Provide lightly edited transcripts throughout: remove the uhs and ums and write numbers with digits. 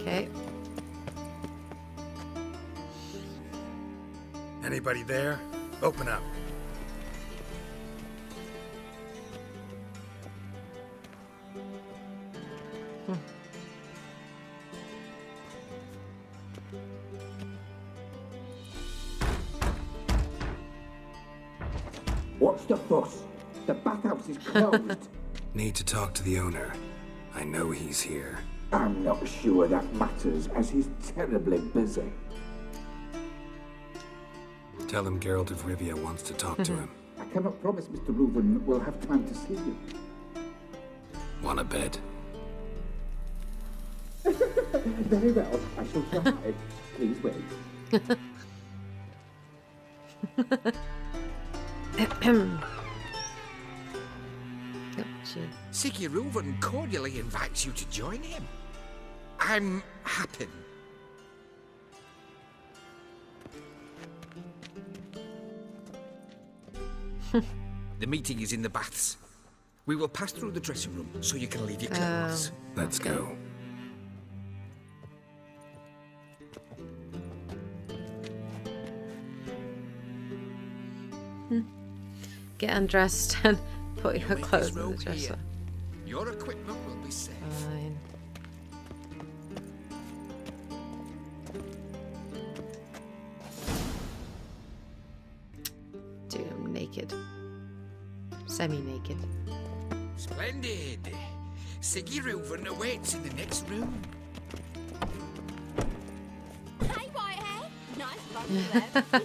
Okay. Anybody there? Open up. What's the fuss? The bathhouse is closed. Need to talk to the owner. I know he's here. I'm not sure that matters, as he's terribly busy. Tell him Geralt of Rivia wants to talk to him. I cannot promise Mr. Reuven will have time to see you. Want a bed? Very well, I shall try. Please wait. Siggy Reuven cordially invites you to join him. I'm happy. The meeting is in the baths. We will pass through the dressing room so you can leave your clothes. Let's go. Get undressed and put your Make this clothes in the robe dresser. here. Your equipment will be safe. Fine. Dude, I'm naked. Semi-naked. Splendid. Siggy Reuven awaits in the next room. Hey, Whitehair. Nice run there.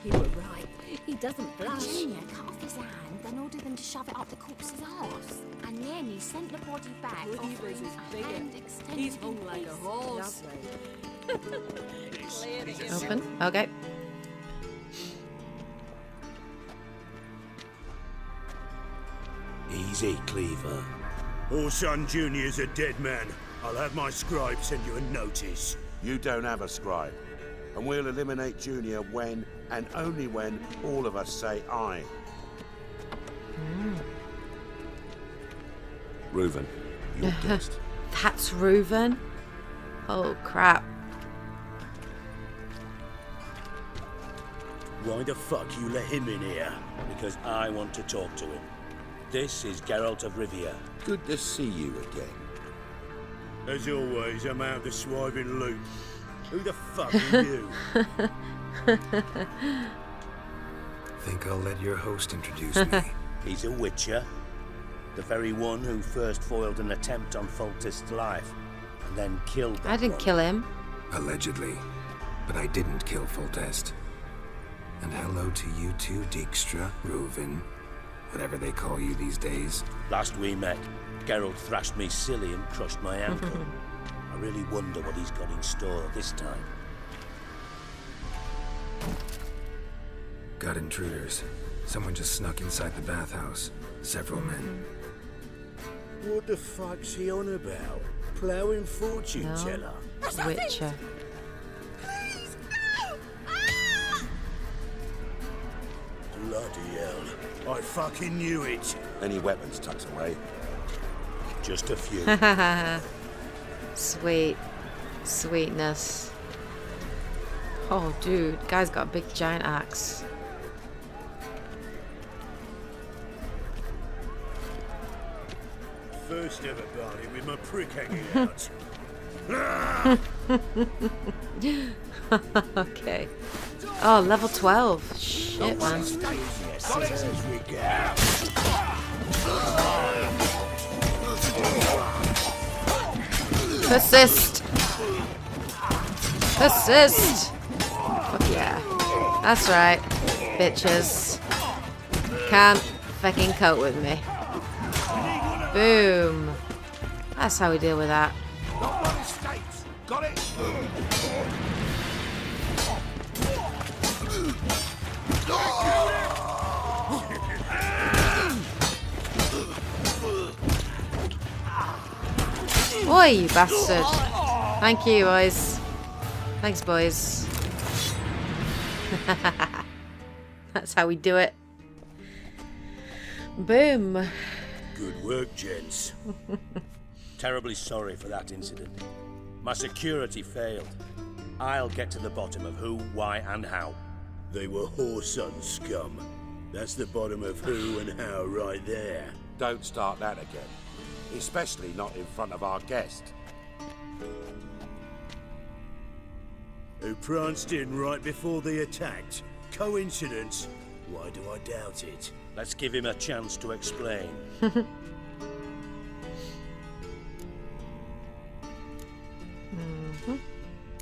You were right. He doesn't blush. Junior cut off his hand, then ordered them to shove it up the corpse's arse. And then he sent the body back, offering a hand extended. He's hung like a horse. Open. Okay. Easy, Cleaver. Orson Jr.'s a dead man. I'll have my scribe send you a notice. You don't have a scribe. And we'll eliminate Junior when, and only when, all of us say aye. Reuven, your guest. That's Reuven? Oh, crap. Why the fuck you let him in here? Because I want to talk to him. This is Geralt of Rivia. Good to see you again. As always, I'm out of the swiving loop. Who the fuck are you? Think I'll let your host introduce me. He's a witcher. The very one who first foiled an attempt on Foltest's life, and then killed that I didn't one. kill him. Allegedly. But I didn't kill Foltest. And hello to you too, Djikstra, Reuven, whatever they call you these days. Last we met, Geralt thrashed me silly and crushed my ankle. I really wonder what he's got in store this time. Got intruders. Someone just snuck inside the bathhouse. Several men. What the fuck's he on about? Ploughing fortune No. teller? Witcher. Please, no! Ah! Bloody hell. I fucking knew it. Any weapons tucked away? Just a few. Sweet. Sweetness. Oh, dude. Guy's got a big giant axe. First ever party with my prick hanging out. Okay. Oh, level 12. Shit, man. Persist. Persist. Fuck yeah. That's right, bitches. Can't fucking cope with me. Boom. That's how we deal with that. Got it? Oi, you bastard. Thank you, boys. Thanks, boys. That's how we do it. Boom. Good work, gents. Terribly sorry for that incident. My security failed. I'll get to the bottom of who, why, and how. They were whoreson scum. That's the bottom of who and how right there. Don't start that again. Especially not in front of our guest. Who pranced in right before they attacked. Coincidence? Why do I doubt it? Let's give him a chance to explain.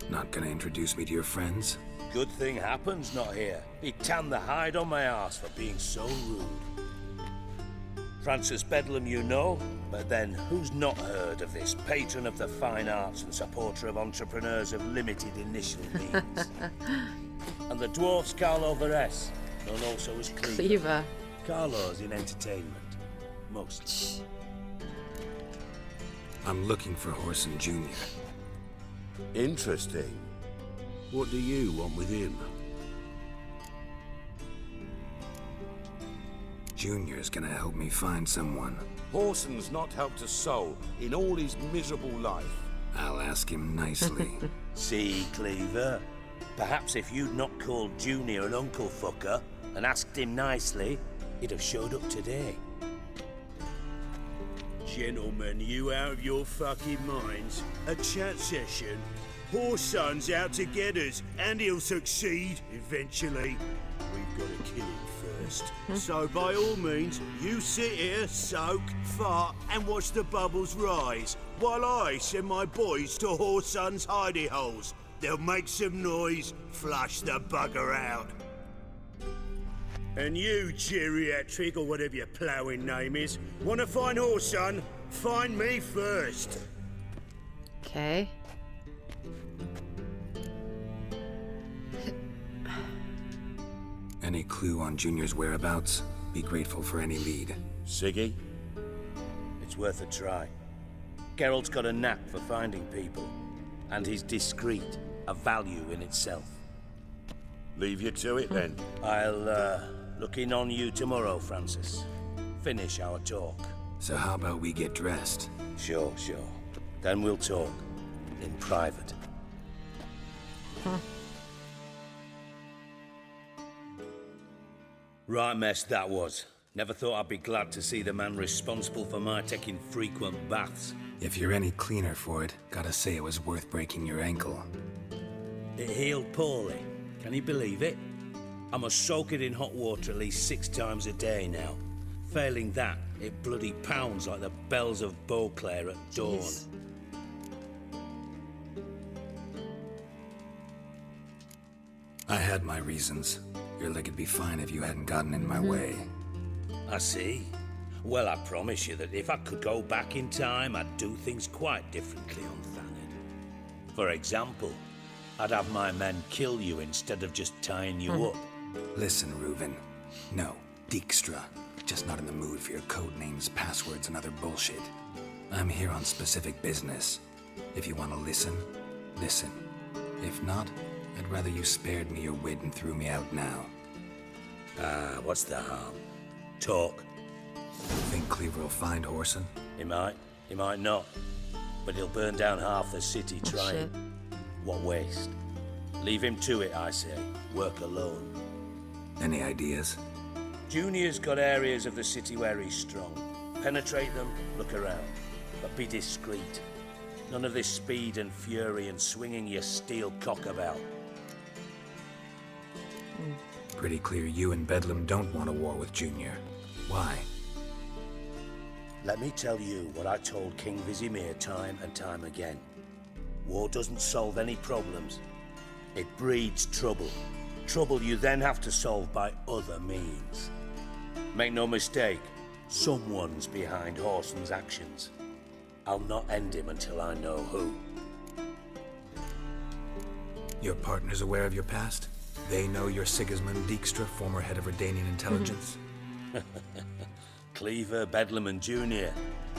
Not gonna introduce me to your friends? Good thing Happen's not here. He tanned the hide on my ass for being so rude. Francis Bedlam you know, but then who's not heard of this patron of the fine arts and supporter of entrepreneurs of limited initial means? And the dwarf's Carlo Veres, known also as Cleaver. Carlo's in entertainment, mostly. I'm looking for Whoreson Jr. Interesting. What do you want with him? Junior's gonna help me find someone. Whoreson's not helped a soul in all his miserable life. I'll ask him nicely. See, Cleaver? Perhaps if you'd not called Junior an uncle fucker and asked him nicely, he'd have showed up today. Gentlemen, you out of your fucking minds? A chat session? Whoreson's out to get us, and he'll succeed eventually. We've got to kill him first. So by all means, you sit here, soak, fart, and watch the bubbles rise, while I send my boys to Whoreson's hidey holes. They'll make some noise, flush the bugger out. And you, geriatric, or whatever your ploughing name is, want to find Whoreson? Find me first. Okay. Any clue on Junior's whereabouts? Be grateful for any lead. Siggy? It's worth a try. Geralt's got a knack for finding people, and he's discreet, a value in itself. Leave you to it then. I'll, look in on you tomorrow, Francis. Finish our talk. So how about we get dressed? Sure. Then we'll talk. In private. Right mess that was. Never thought I'd be glad to see the man responsible for my taking frequent baths. If you're any cleaner for it, gotta say it was worth breaking your ankle. It healed poorly. Can you believe it? I must soak it in hot water at least 6 times a day now. Failing that, it bloody pounds like the bells of Beauclair at dawn. I had my reasons. Your leg would be fine if you hadn't gotten in my way. I see. Well, I promise you that if I could go back in time, I'd do things quite differently on Thanedd. For example, I'd have my men kill you instead of just tying you up. Listen, Reuven. No, Djikstra. Just not in the mood for your code names, passwords, and other bullshit. I'm here on specific business. If you want to listen, listen. If not, I'd rather you spared me your wit and threw me out now. What's the harm? Talk. Think Cleaver will find Whoreson? He might not. But he'll burn down half the city trying. Shit. What waste. Leave him to it, I say. Work alone. Any ideas? Junior's got areas of the city where he's strong. Penetrate them, look around. But be discreet. None of this speed and fury and swinging your steel cock about. Pretty clear you and Bedlam don't want a war with Junior. Why? Let me tell you what I told King Vizimir time and time again. War doesn't solve any problems. It breeds trouble. Trouble you then have to solve by other means. Make no mistake, someone's behind Whoreson's actions. I'll not end him until I know who. Your partner's aware of your past? They know you're Sigismund Djikstra, former head of Redanian intelligence? Cleaver, Bedlam and Junior.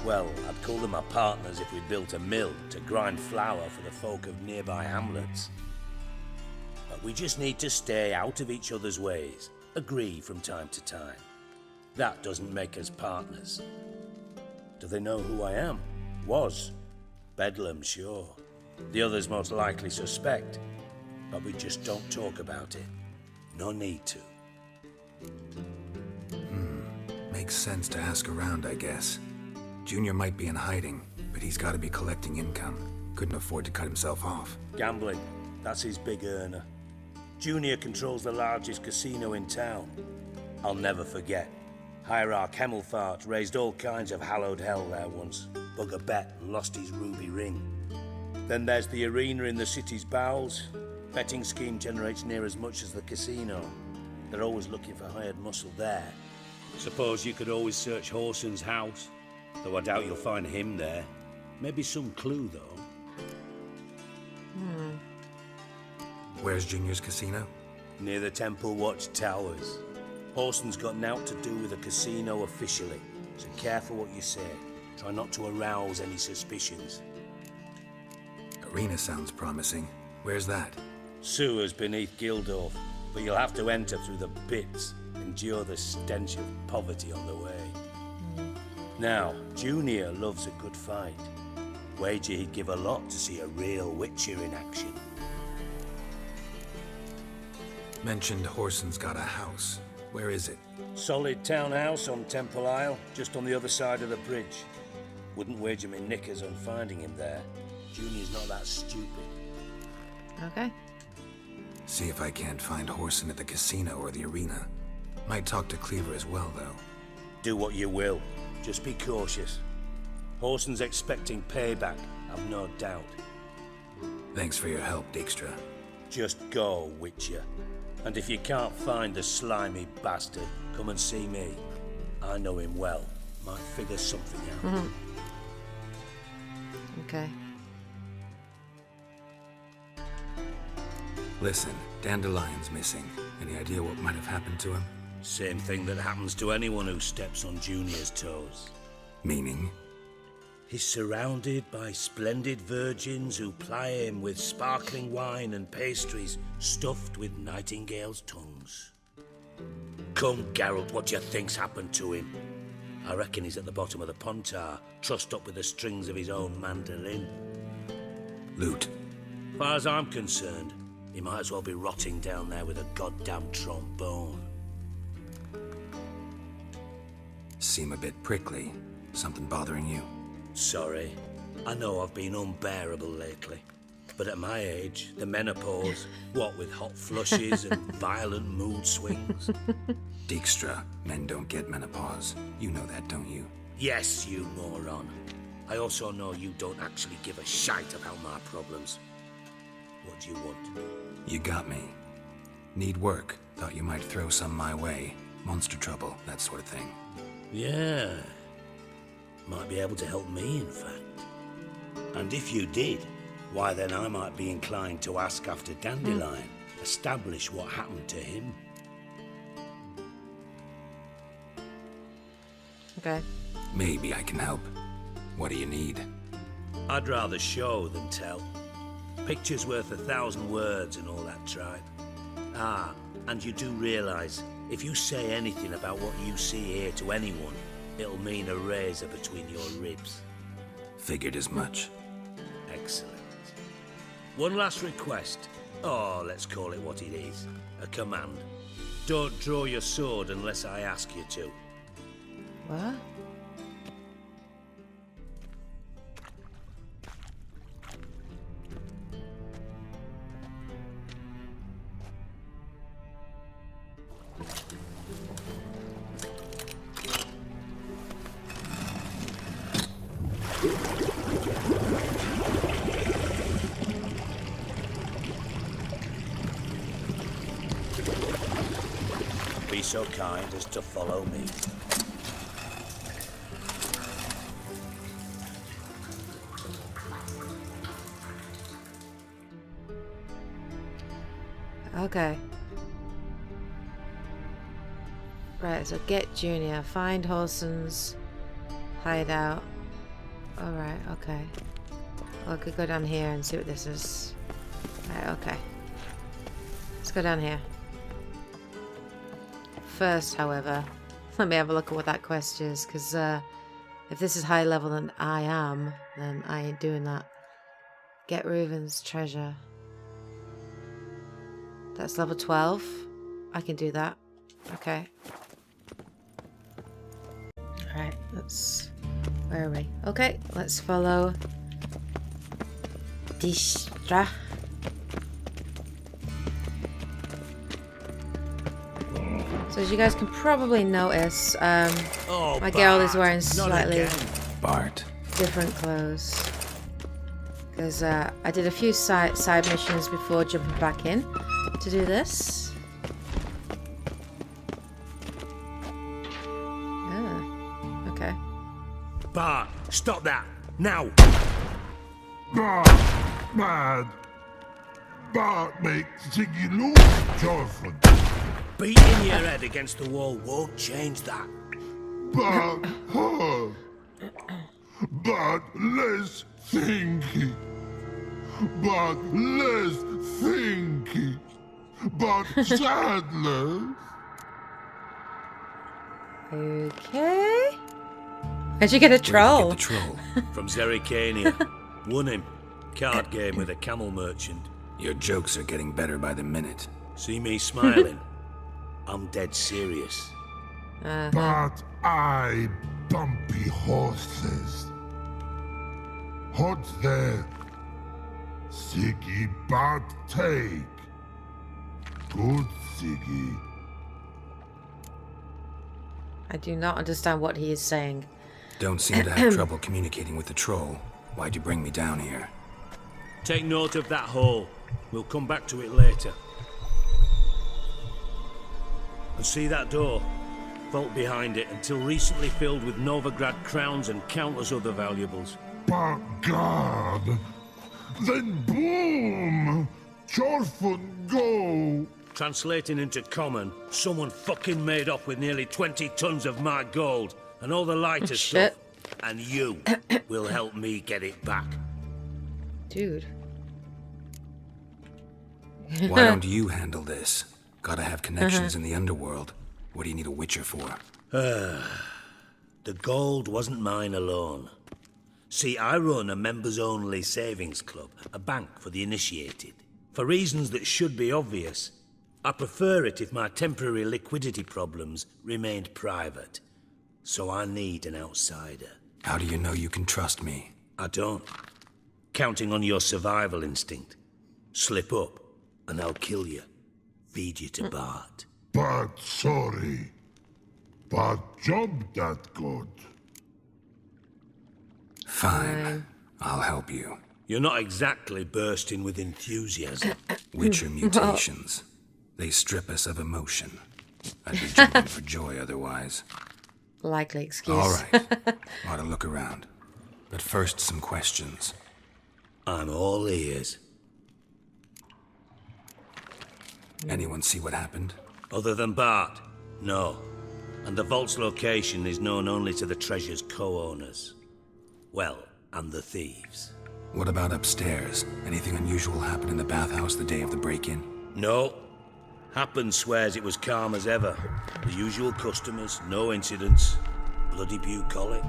Well, I'd call them my partners if we built a mill to grind flour for the folk of nearby hamlets. But we just need to stay out of each other's ways. Agree from time to time. That doesn't make us partners. Do they know who I am? Was. Bedlam, sure. The others most likely suspect, but we just don't talk about it. No need to. Makes sense to ask around, I guess. Junior might be in hiding, but he's got to be collecting income. Couldn't afford to cut himself off. Gambling, that's his big earner. Junior controls the largest casino in town. I'll never forget. Hierarch Hemmelfart raised all kinds of hallowed hell there once. Bug a bet and lost his ruby ring. Then there's the arena in the city's bowels. Betting scheme generates near as much as the casino. They're always looking for hired muscle there. Suppose you could always search Horson's house, though I doubt you'll find him there. Maybe some clue, though. Where's Junior's casino? Near the Temple Watch Towers. Horson's got nought to do with the casino officially, so careful what you say. Try not to arouse any suspicions. Arena sounds promising. Where's that? Sewers beneath Gildorf, but you'll have to enter through the pits, endure the stench of poverty on the way. Now, Junior loves a good fight. Wager he'd give a lot to see a real Witcher in action. Mentioned Horson's got a house. Where is it? Solid townhouse on Temple Isle, just on the other side of the bridge. Wouldn't wager me knickers on finding him there. Junior's not that stupid. Okay. See if I can't find Horson at the casino or the arena. Might talk to Cleaver as well, though. Do what you will. Just be cautious. Horson's expecting payback, I've no doubt. Thanks for your help, Djikstra. Just go, Witcher. And if you can't find the slimy bastard, come and see me. I know him well. Might figure something out. Okay. Listen, Dandelion's missing. Any idea what might have happened to him? Same thing that happens to anyone who steps on Junior's toes. Meaning? He's surrounded by splendid virgins who ply him with sparkling wine and pastries stuffed with nightingales' tongues. Come, Geralt, what do you think's happened to him? I reckon he's at the bottom of the Pontar, trussed up with the strings of his own mandolin. Loot. As far as I'm concerned, he might as well be rotting down there with a goddamn trombone. Seem a bit prickly. Something bothering you? Sorry. I know I've been unbearable lately. But at my age, the menopause, what with hot flushes and violent mood swings. Djikstra, men don't get menopause. You know that, don't you? Yes, you moron. I also know you don't actually give a shite about my problems. What do you want? You got me. Need work. Thought you might throw some my way. Monster trouble, that sort of thing. Yeah. Might be able to help me, in fact. And if you did, why then I might be inclined to ask after Dandelion, establish what happened to him. Okay. Maybe I can help. What do you need? I'd rather show than tell. Picture's worth 1,000 words and all that tribe. Ah, and you do realize, if you say anything about what you see here to anyone, it'll mean a razor between your ribs. Figured as much. Excellent. One last request. Oh, let's call it what it is. A command. Don't draw your sword unless I ask you to. What? Be so kind as to follow me. Okay. Right, so get Junior, find Horson's hideout. Alright, okay. Well, I could go down here and see what this is. Right, okay. Let's go down here. First, however, let me have a look at what that quest is, because if this is higher level than I am, then I ain't doing that. Get Reuven's treasure. That's level 12. I can do that. Okay. Alright, let's... Where are we? Okay, let's follow Djikstra. So as you guys can probably notice, my girl is wearing slightly different clothes. Because I did a few side missions before jumping back in to do this. Ah, okay. Bart, stop that! Now! Bad. Bart makes Ziggy lose, Jorfin. Beating your head against the wall won't change that. But hard. But less thinky. But less thinky. But sadness. Okay. How'd you get a troll? Get the troll. From Zerrikania. Won him. Card game with a camel merchant. Your jokes are getting better by the minute. See me smiling? I'm dead serious. But I bumpy horses. What's there? Ziggy but take. Good Ziggy. I do not understand what he is saying. Don't seem to have trouble communicating with the troll. Why'd you bring me down here? Take note of that hole. We'll come back to it later. And see that door? Vault behind it, until recently filled with Novigrad crowns and countless other valuables. But God! Then boom! Jorfin go! Translating into common, someone fucking made off with nearly 20 tons of my gold and all the lighter stuff. And you will help me get it back. Dude. Why don't you handle this? Gotta have connections in the underworld. What do you need a witcher for? The gold wasn't mine alone. See, I run a members-only savings club, a bank for the initiated. For reasons that should be obvious, I prefer it if my temporary liquidity problems remained private. So I need an outsider. How do you know you can trust me? I don't. Counting on your survival instinct. Slip up, and I'll kill you. Feed you to Bart. But sorry. But job that good. Fine. I'll help you. You're not exactly bursting with enthusiasm. Witcher mutations. They strip us of emotion. I'd be jumping for joy otherwise. Likely excuse. All right. Ought to look around. But first, some questions. I'm all ears. Anyone see what happened? Other than Bart? No. And the vault's location is known only to the treasure's co-owners. Well, and the thieves. What about upstairs? Anything unusual happen in the bathhouse the day of the break-in? No. Happen swears it was calm as ever. The usual customers, no incidents. Bloody bucolic.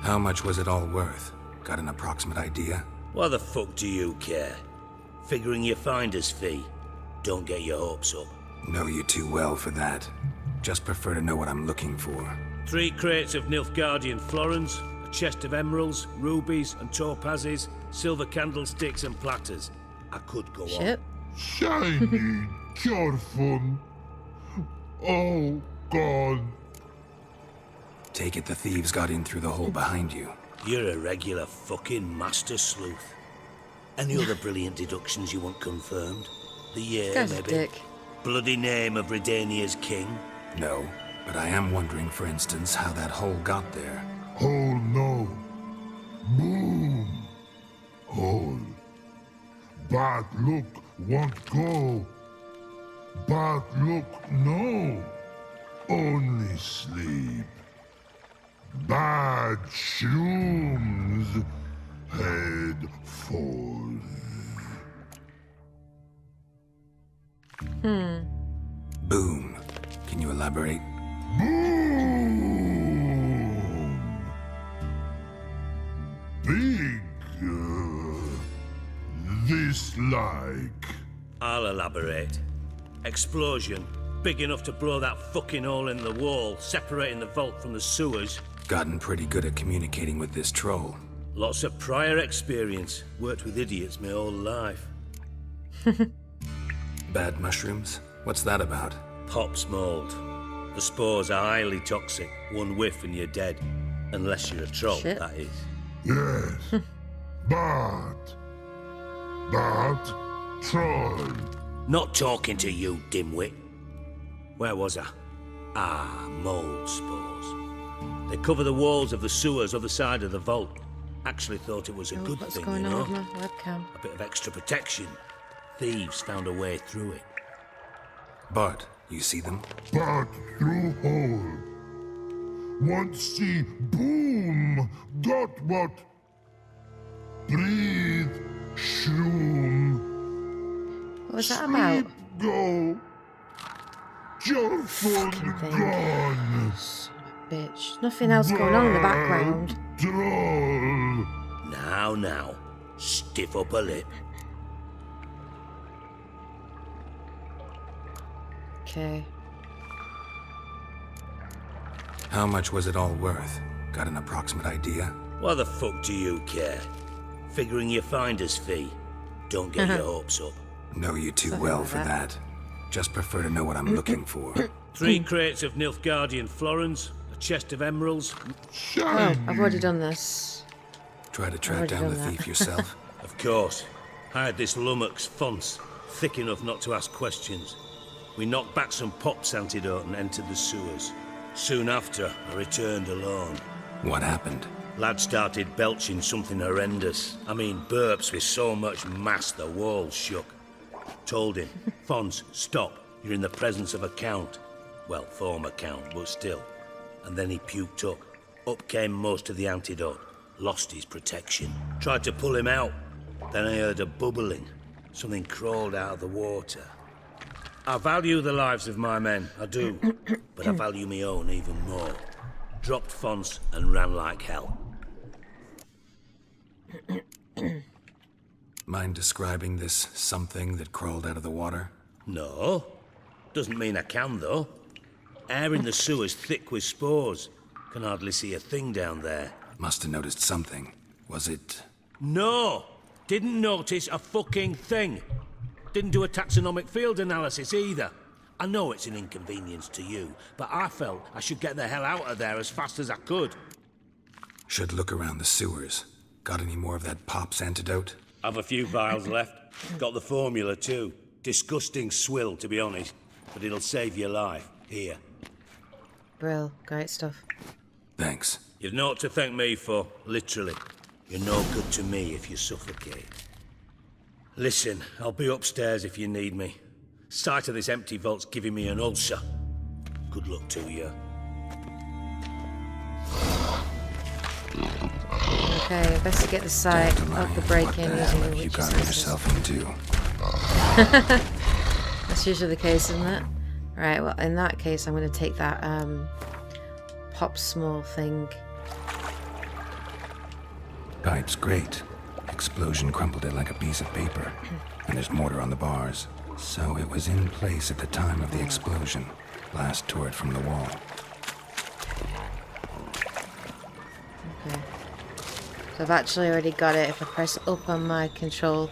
How much was it all worth? Got an approximate idea? Why the fuck do you care? Figuring your finder's fee. Don't get your hopes up. Know you too well for that. Just prefer to know what I'm looking for. 3 crates of Nilfgaardian florins, a chest of emeralds, rubies and topazes, silver candlesticks and platters. I could go on. Shiny Jorfin. Oh, God. Take it the thieves got in through the hole behind you. You're a regular fucking master sleuth. Any other brilliant deductions you want confirmed? The year, maybe? Dick. Bloody name of Redania's king? No, but I am wondering, for instance, how that hole got there. Hole no. Boom. Hole. But look, won't go. But look, no. Only sleep. Bad shrooms. Head falls. Boom. Can you elaborate? Boom! Big this like? I'll elaborate. Explosion, big enough to blow that fucking hole in the wall, separating the vault from the sewers. Gotten pretty good at communicating with this troll. Lots of prior experience. Worked with idiots my whole life. Bad mushrooms? What's that about? Pops mold. The spores are highly toxic. One whiff and you're dead. Unless you're a troll, Shit. that is. Yes. But troll. Not talking to you, dimwit. Where was I? Ah, mold spores. They cover the walls of the sewers other side of the vault. Actually thought it was a good What's thing, going you on know? with my webcam? A bit of extra protection. Thieves found a way through it. Bart, you see them? But through hole. Want see boom. Got what? Breathe. Shroom. What was that about? Sleep, go. Joyful Fucking thing. gone. Son of a bitch. Nothing else going on in the background. Troll. Now. Stiff up a lip. Okay. How much was it all worth? Got an approximate idea? Why the fuck do you care? Figuring your finder's fee. Don't get your hopes up. Know you too Something well like for that. that. Just prefer to know what I'm looking for. 3 crates of Nilfgaardian florins, a chest of emeralds. Oh, I've already done this. Try to track Already down the done that. thief yourself? Of course. I had this lummox Fons, thick enough not to ask questions. We knocked back some pops antidote and entered the sewers. Soon after, I returned alone. What happened? Lad started belching something horrendous. I mean, burps with so much mass the walls shook. Told him, Fons, stop. You're in the presence of a count. Well, former count, but still. And then he puked up. Up came most of the antidote. Lost his protection. Tried to pull him out. Then I heard a bubbling. Something crawled out of the water. I value the lives of my men, I do. But I value my own even more. Dropped Fons and ran like hell. Mind describing this something that crawled out of the water? No. Doesn't mean I can, though. Air in the sewer's thick with spores. Can hardly see a thing down there. Must have noticed something. Was it... No! Didn't notice a fucking thing. Didn't do a taxonomic field analysis either. I know it's an inconvenience to you, but I felt I should get the hell out of there as fast as I could. Should look around the sewers. Got any more of that Pop's antidote? I've a few vials left. Got the formula too. Disgusting swill, to be honest. But it'll save your life. Here. Brill. Great stuff. Thanks. You've naught to thank me for, literally. You're no good to me if you suffocate. Listen, I'll be upstairs if you need me. Sight of this empty vault's giving me an ulcer. Good luck to you. Okay, investigate the site of the break-in What the using hell the have you witch's gotten scissors. yourself into? That's usually the case, isn't it? Right, well, in that case, I'm going to take that pop small thing. Pipe's great. Explosion crumpled it like a piece of paper. And there's mortar on the bars. So it was in place at the time of the explosion. Blast tore it from the wall. Okay. So I've actually already got it. If I press up on my control,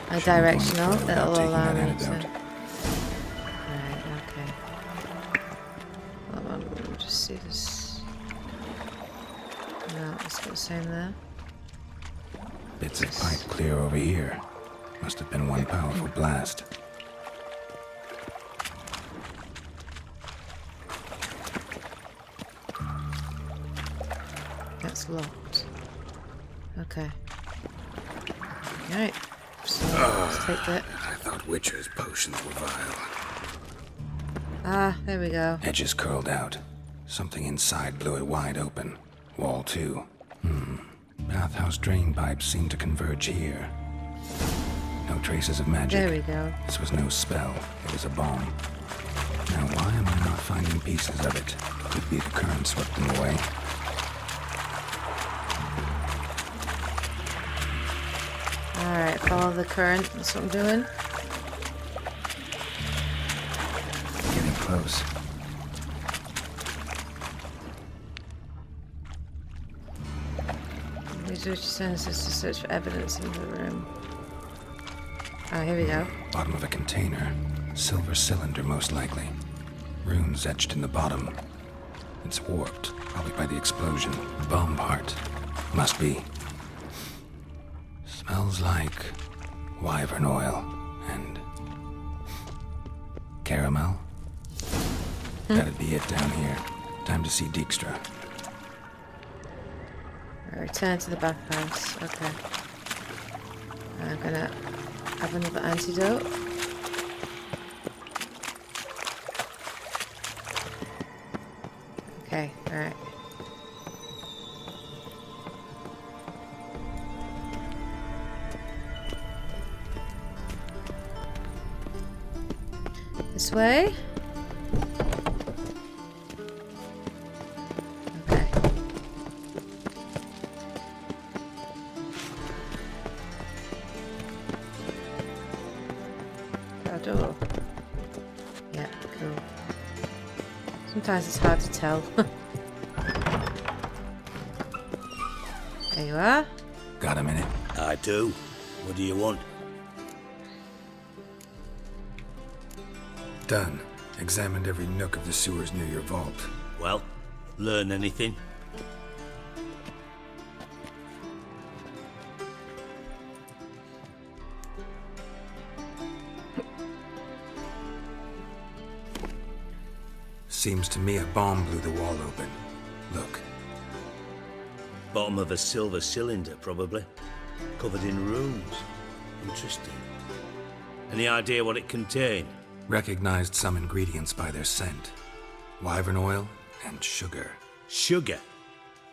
my directional, it'll allow me to... Right, okay. Hold on, let me just see this. No, it's got the same there. Bits of pipe clear over here. Must have been one powerful blast. That's locked. Okay. Alright. So let's take that. I thought Witcher's potions were vile. Ah, there we go. Edges curled out. Something inside blew it wide open. Wall too. Bathhouse drain pipes seem to converge here. No traces of magic. There we go. This was no spell. It was a bomb. Now why am I not finding pieces of it? Could be the current swept them away. Alright, follow the current. That's what I'm doing. Getting close. Research senses to search for evidence in the room. Oh, here we go. Bottom of a container. Silver cylinder, most likely. Runes etched in the bottom. It's warped, probably by the explosion. Bomb part. Must be. Smells like wyvern oil and caramel. That'd be it down here. Time to see Djikstra. Return to the bathhouse. Okay. I'm gonna have another antidote. Okay, alright. This way? Okay. That door. Yeah, cool. Sometimes it's hard to tell. There you are. Got a minute? I do. What do you want? Done. Examined every nook of the sewers near your vault. Well, learn anything? Seems to me a bomb blew the wall open. Look. Bottom of a silver cylinder, probably. Covered in runes. Interesting. Any idea what it contained? Recognized some ingredients by their scent. Wyvern oil and sugar. Sugar?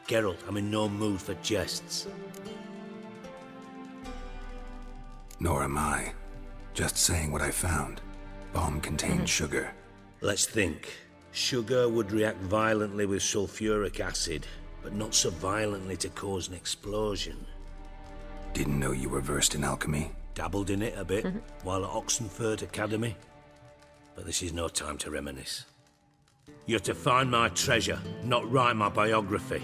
Geralt, I'm in no mood for jests. Nor am I. Just saying what I found. Bomb contained sugar. Let's think. Sugar would react violently with sulfuric acid, but not so violently to cause an explosion. Didn't know you were versed in alchemy. Dabbled in it a bit while at Oxenford Academy. But this is no time to reminisce. You're to find my treasure, not write my biography.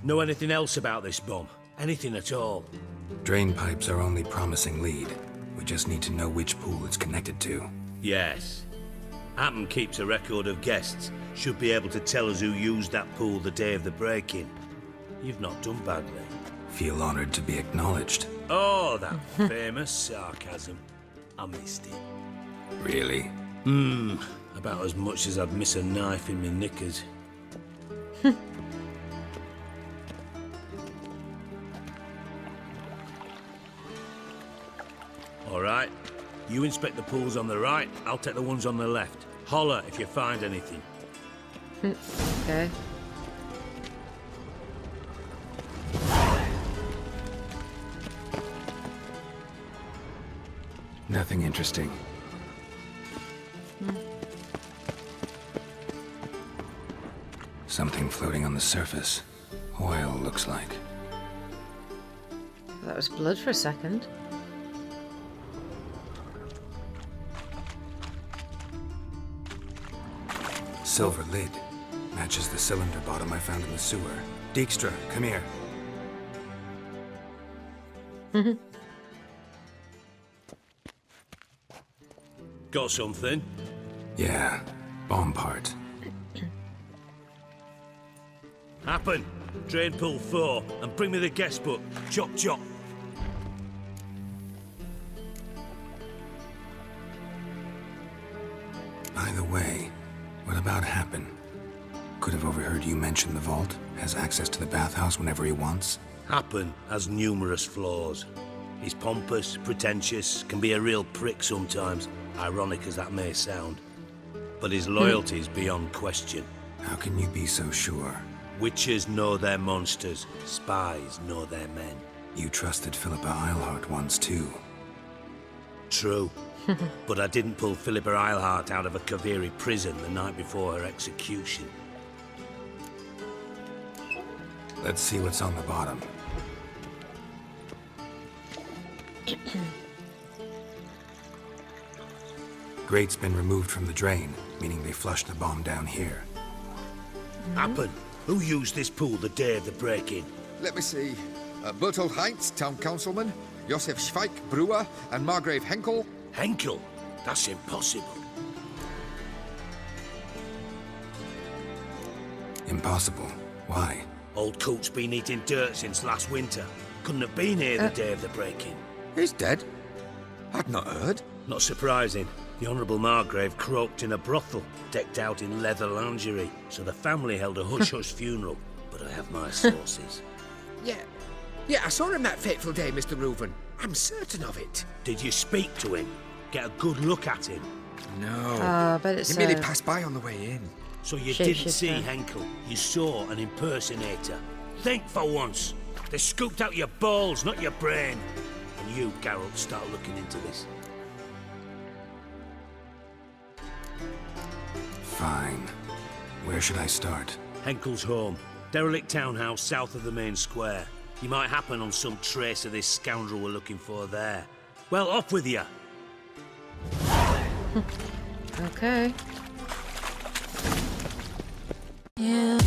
Know anything else about this bomb? Anything at all? Drain pipes are only promising lead. We just need to know which pool it's connected to. Yes. Hammond keeps a record of guests. Should be able to tell us who used that pool the day of the break-in. You've not done badly. Feel honored to be acknowledged. Oh, that famous sarcasm. I missed it. Really? About as much as I'd miss a knife in me knickers. All right. You inspect the pools on the right, I'll take the ones on the left. Holler if you find anything. Okay. Nothing interesting. Something floating on the surface. Oil, looks like. That was blood for a second. Silver lid. Matches the cylinder bottom I found in the sewer. Djikstra, come here. Got something? Yeah, bomb part. Happen. Drain pool 4 and bring me the guest book. Chop chop. By the way, what about Happen? Could have overheard you mention the vault. Has access to the bathhouse whenever he wants. Happen has numerous flaws. He's pompous, pretentious, can be a real prick sometimes, ironic as that may sound. But his loyalty is beyond question. How can you be so sure? Witches know their monsters, spies know their men. You trusted Philippa Eilhart once too. True. But I didn't pull Philippa Eilhart out of a Kaviri prison the night before her execution. Let's see what's on the bottom. Grate's been removed from the drain, meaning they flushed the bomb down here. Happen. Who used this pool the day of the break-in? Let me see. Bertold Heinz, town councilman, Josef Schweik, brewer, and Margrave Henkel. Henkel? That's impossible. Impossible. Why? Old Coot's been eating dirt since last winter. Couldn't have been here the day of the break-in. He's dead? I'd not heard. Not surprising. The Honourable Margrave croaked in a brothel, decked out in leather lingerie, so the family held a hush-hush funeral. But I have my sources. Yeah, I saw him that fateful day, Mr. Reuven. I'm certain of it. Did you speak to him? Get a good look at him? No. But it's He merely passed by on the way in. So you didn't see Shapeshifter. Henkel. You saw an impersonator. Think for once. They scooped out your balls, not your brain. And you, Geralt, start looking into this. Fine. Where should I start? Henkel's home. Derelict townhouse south of the main square. You might happen on some trace of this scoundrel we're looking for there. Well, off with you. Okay. Yeah.